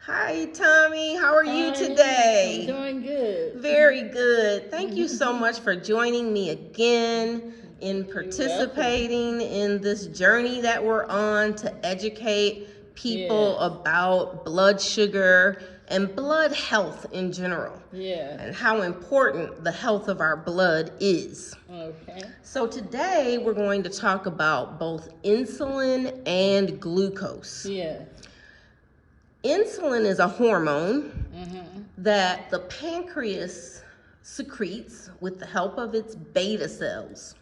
Hi, Tommy. How are you Hi, today? I'm doing good. Very good. Thank you so much for joining me again in participating in this journey that we're on to educate people about blood sugar and blood health in general. And how important the health of our blood is. Okay. So today we're going to talk about both insulin and glucose. Insulin is a hormone that the pancreas secretes with the help of its beta cells.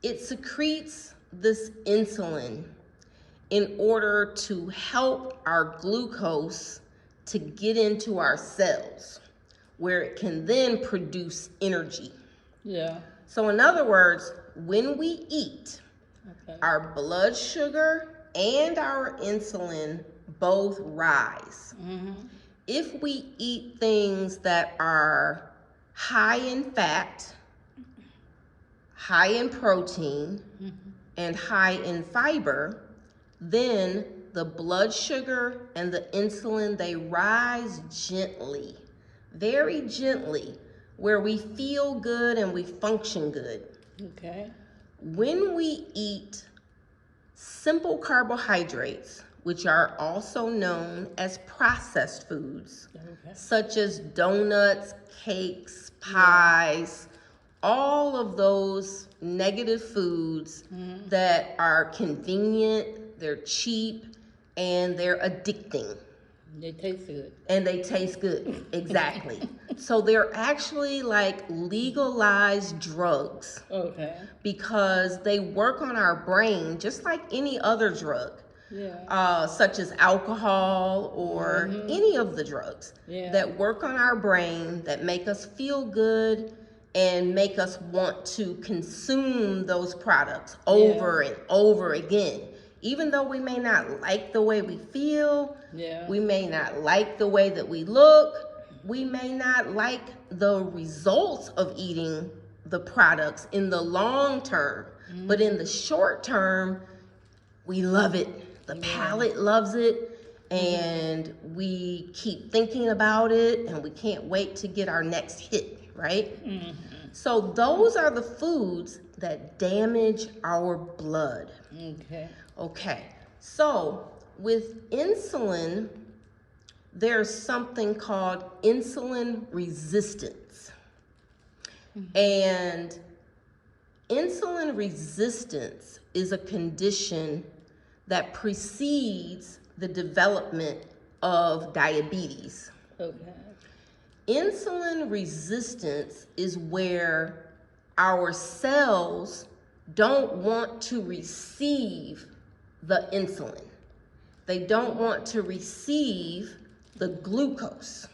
It secretes this insulin in order to help our glucose to get into our cells, where it can then produce energy. So in other words, when we eat, our blood sugar and our insulin both rise. If we eat things that are high in fat, high in protein, and high in fiber, then the blood sugar and the insulin, they rise gently, very gently, where we feel good and we function good. When we eat simple carbohydrates, which are also known as processed foods, such as donuts, cakes, pies, all of those negative foods that are convenient, they're cheap, and they're addicting. They taste good. And they taste good, exactly. So they're actually like legalized drugs. Because they work on our brain just like any other drug. Such as alcohol or any of the drugs that work on our brain, that make us feel good and make us want to consume those products over and over again. Even though we may not like the way we feel, we may not like the way that we look, we may not like the results of eating the products in the long term, but in the short term, we love it. The palate loves it, and we keep thinking about it, and we can't wait to get our next hit, right? So those are the foods that damage our blood. Okay, so with insulin, there's something called insulin resistance. And insulin resistance is a condition that precedes the development of diabetes. Insulin resistance is where our cells don't want to receive the insulin. They don't want to receive the glucose.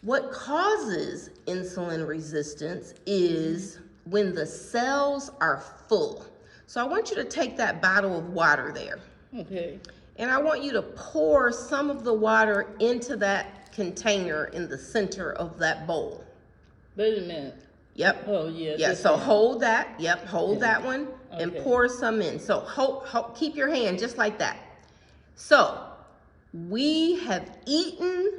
What causes insulin resistance is when the cells are full. So I want you to take that bottle of water there. And I want you to pour some of the water into that container in the center of that bowl. Wait a minute. Yep. Oh, yeah. Yeah, so hold that. Yep, hold that one and pour some in. So keep your hand just like that. So we have eaten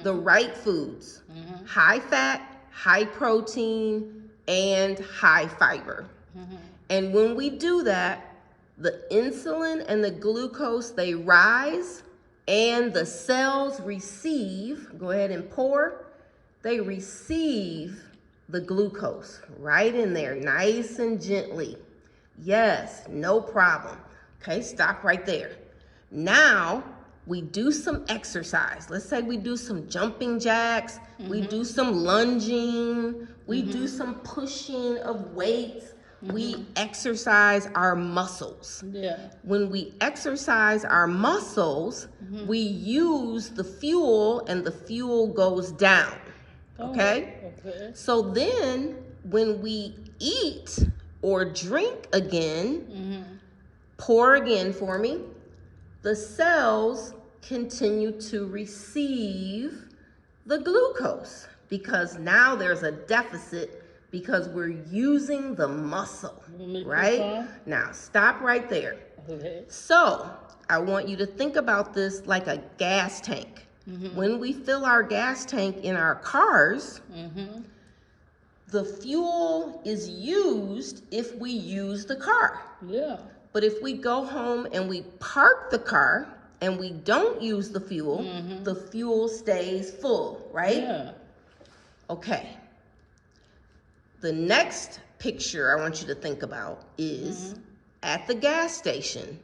the right foods. High fat, high protein, and high fiber. And when we do that, the insulin and the glucose, they rise, and the cells receive, go ahead and pour, they receive the glucose right in there, nice and gently. Yes, no problem. Okay, stop right there. Now, we do some exercise. Let's say we do some jumping jacks, we do some lunging, we do some pushing of weights. We exercise our muscles. When we exercise our muscles, we use the fuel, and the fuel goes down. Okay? So then when we eat or drink again, pour again for me, the cells continue to receive the glucose because now there's a deficit because we're using the muscle, right? Now, stop right there. Okay. So I want you to think about this like a gas tank. When we fill our gas tank in our cars, the fuel is used if we use the car. Yeah. But if we go home and we park the car and we don't use the fuel stays full, right? Yeah. Okay. The next picture I want you to think about is at the gas station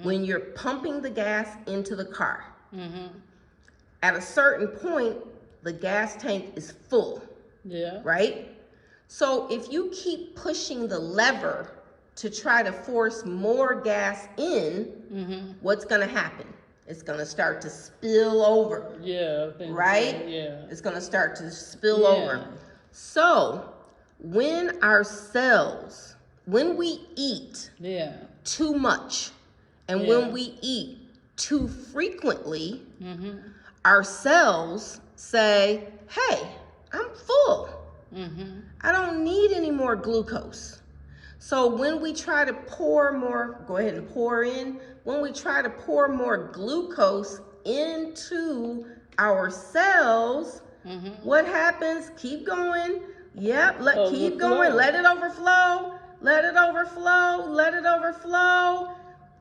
when you're pumping the gas into the car. At a certain point, the gas tank is full, Yeah. right? So if you keep pushing the lever to try to force more gas in, what's going to happen? It's going to start to spill over. Yeah. Right? Yeah. It's going to start to spill over. So when we eat too much and when we eat too frequently, our cells say, hey, I'm full. I don't need any more glucose. So when we try to pour more, go ahead and pour in, when we try to pour more glucose into our cells, what happens? Keep going. Yep, keep going. Let it overflow. Let it overflow. Let it overflow.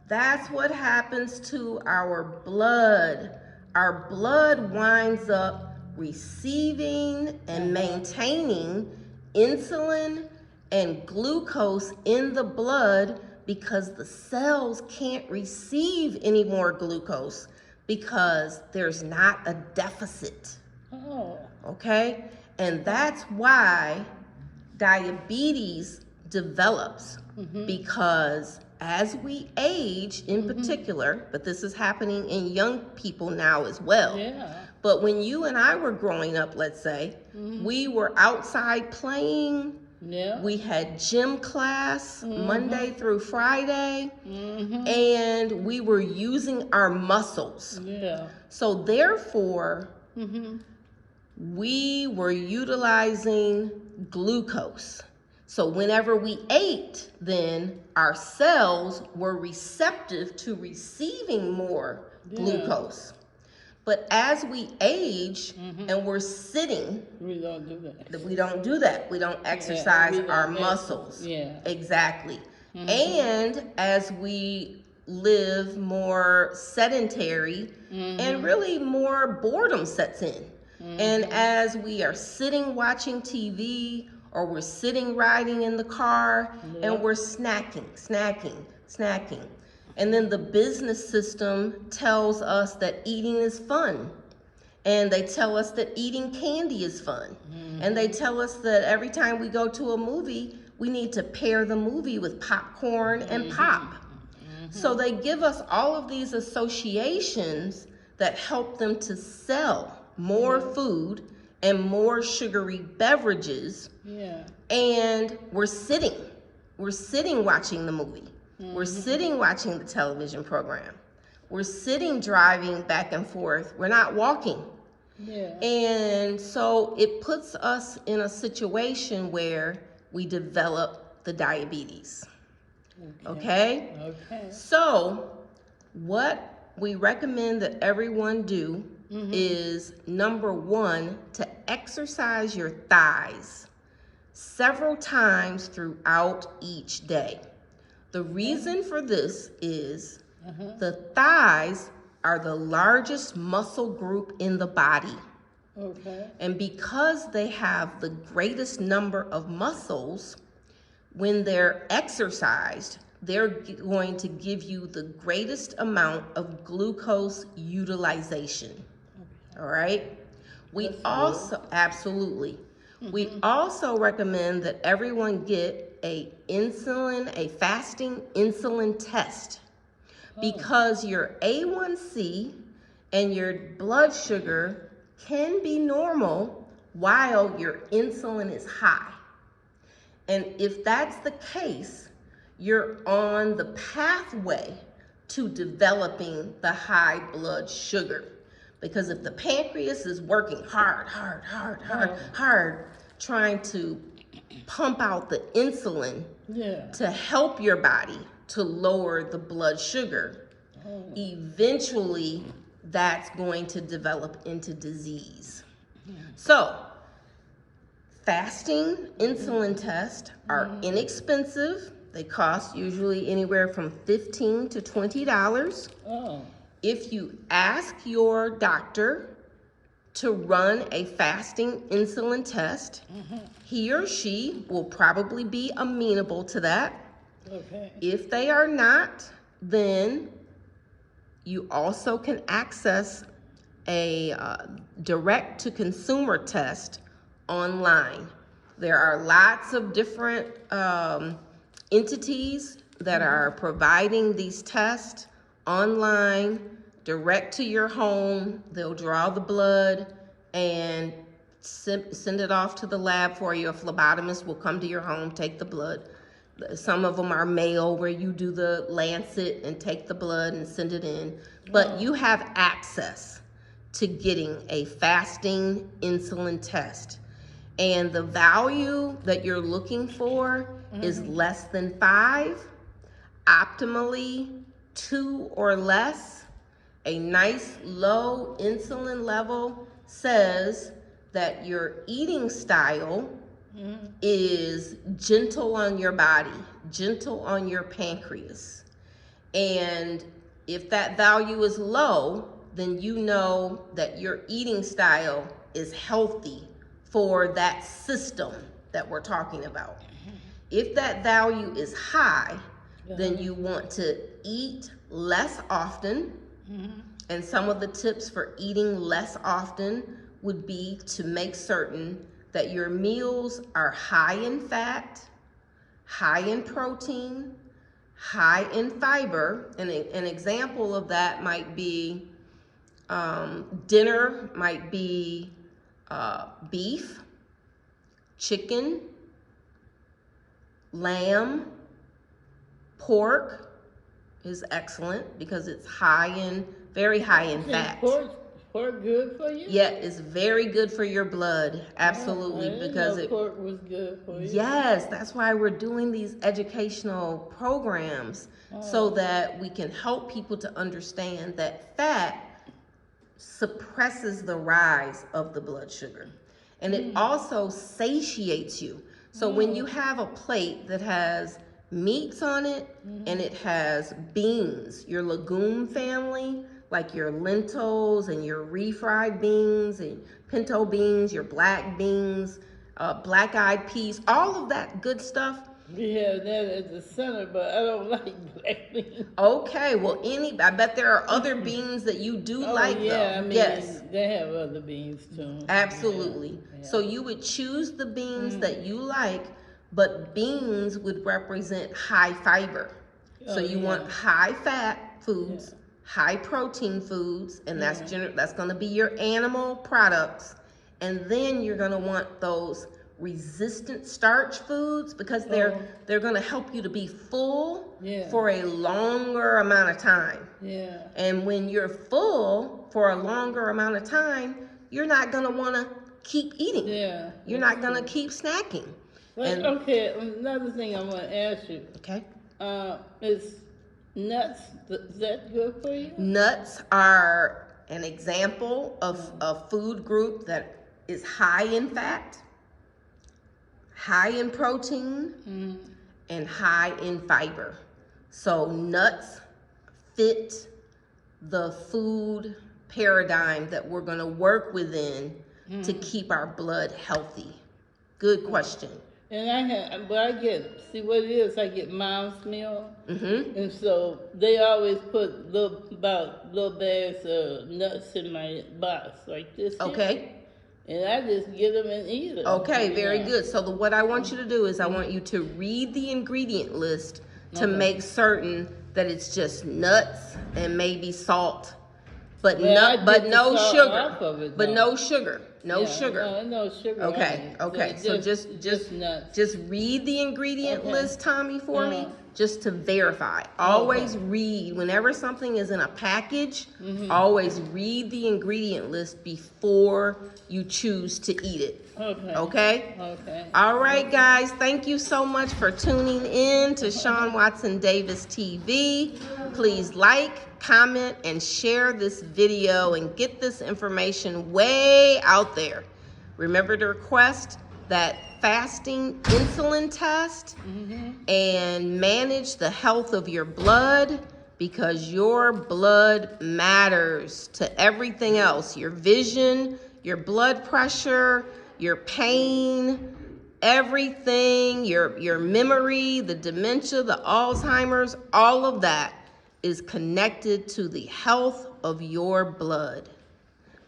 That's what happens to our blood. Our blood winds up receiving and maintaining insulin and glucose in the blood because the cells can't receive any more glucose because there's not a deficit. Okay? And that's why diabetes develops because as we age in particular, but this is happening in young people now as well. But when you and I were growing up, let's say, we were outside playing. We had gym class Monday through Friday, and we were using our muscles. So therefore, we were utilizing glucose. So whenever we ate, then our cells were receptive to receiving more glucose. But as we age and we're sitting, We don't do that. we don't do that. We don't exercise our muscles. Exactly. And as we live more sedentary and really more boredom sets in. And as we are sitting watching TV or we're sitting riding in the car and we're snacking. And then the business system tells us that eating is fun. And they tell us that eating candy is fun. And they tell us that every time we go to a movie, we need to pair the movie with popcorn and pop. So they give us all of these associations that help them to sell more food and more sugary beverages. And we're sitting watching the movie. We're sitting watching the television program. We're sitting driving back and forth. We're not walking. And so it puts us in a situation where we develop the diabetes. Okay? So what we recommend that everyone do is, number one, to exercise your thighs several times throughout each day. The reason for this is the thighs are the largest muscle group in the body. And because they have the greatest number of muscles, when they're exercised, they're going to give you the greatest amount of glucose utilization. All right? We also, absolutely. We also recommend that everyone get a fasting insulin test because your A1C and your blood sugar can be normal while your insulin is high. And if that's the case, you're on the pathway to developing the high blood sugar. Because if the pancreas is working hard, trying to pump out the insulin to help your body to lower the blood sugar. Eventually, that's going to develop into disease. So, fasting insulin tests are inexpensive. They cost usually anywhere from $15 to $20. Oh. If you ask your doctor to run a fasting insulin test, he or she will probably be amenable to that. Okay. If they are not, then you also can access a direct-to-consumer test online. There are lots of different entities that are providing these tests online, direct to your home. They'll draw the blood and send it off to the lab for you. A phlebotomist will come to your home, take the blood. Some of them are mail, where you do the lancet and take the blood and send it in. But you have access to getting a fasting insulin test. And the value that you're looking for is less than 5, optimally 2 or less. A nice low insulin level says that your eating style is gentle on your body, gentle on your pancreas. And if that value is low, then you know that your eating style is healthy for that system that we're talking about. If that value is high, then you want to eat less often. And some of the tips for eating less often would be to make certain that your meals are high in fat, high in protein, high in fiber. And an example of that might be dinner might be beef, chicken, lamb, pork is excellent because it's very high in fat. Pork good for you? Yeah, it's very good for your blood. Absolutely, I didn't because know pork was good for you. Yes, that's why we're doing these educational programs so that we can help people to understand that fat suppresses the rise of the blood sugar. And it also satiates you. So when you have a plate that has meats on it and it has beans, your legume family, like your lentils and your refried beans and pinto beans, your black beans, black-eyed peas, all of that good stuff. We have that at the center, but I don't like black beans. Okay, well, I bet there are other beans that you do like, yeah, though. I mean, Yes, they have other beans too. absolutely. Yeah. So you would choose the beans that you like, but beans would represent high fiber. So you want high fat foods, high protein foods, and that's going to be your animal products. And then you're going to want those resistant starch foods because they're going to help you to be full for a longer amount of time. Yeah. And when you're full for a longer amount of time, you're not going to want to keep eating. Yeah. You're not going to keep snacking. Well, okay, another thing I want to ask you. Okay. Is nuts, is that good for you? Nuts are an example of a food group that is high in fat, high in protein, and high in fiber. So nuts fit the food paradigm that we're going to work within to keep our blood healthy. Good question. And I get mom's meal, and so they always put little bags of nuts in my box like this. Okay. And I just get them and eat them. Okay, very good. So what I want you to do is I want you to read the ingredient list to make certain that it's just nuts and maybe salt, but no sugar. No sugar. No sugar. No sugar. Okay. Okay. So just nuts. Just read the ingredient list, Tommy, for me. just to verify. Always read, whenever something is in a package, always read the ingredient list before you choose to eat it. Okay? All right, guys, thank you so much for tuning in to Shawn Watson Davis TV. Please like, comment, and share this video and get this information way out there. Remember to request that fasting insulin test and manage the health of your blood, because your blood matters to everything else. Your vision, your blood pressure, your pain, everything, your memory, the dementia, the Alzheimer's, all of that is connected to the health of your blood.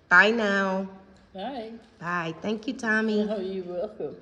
Bye now. Bye. Bye. Thank you, Tommy. Oh, you're welcome.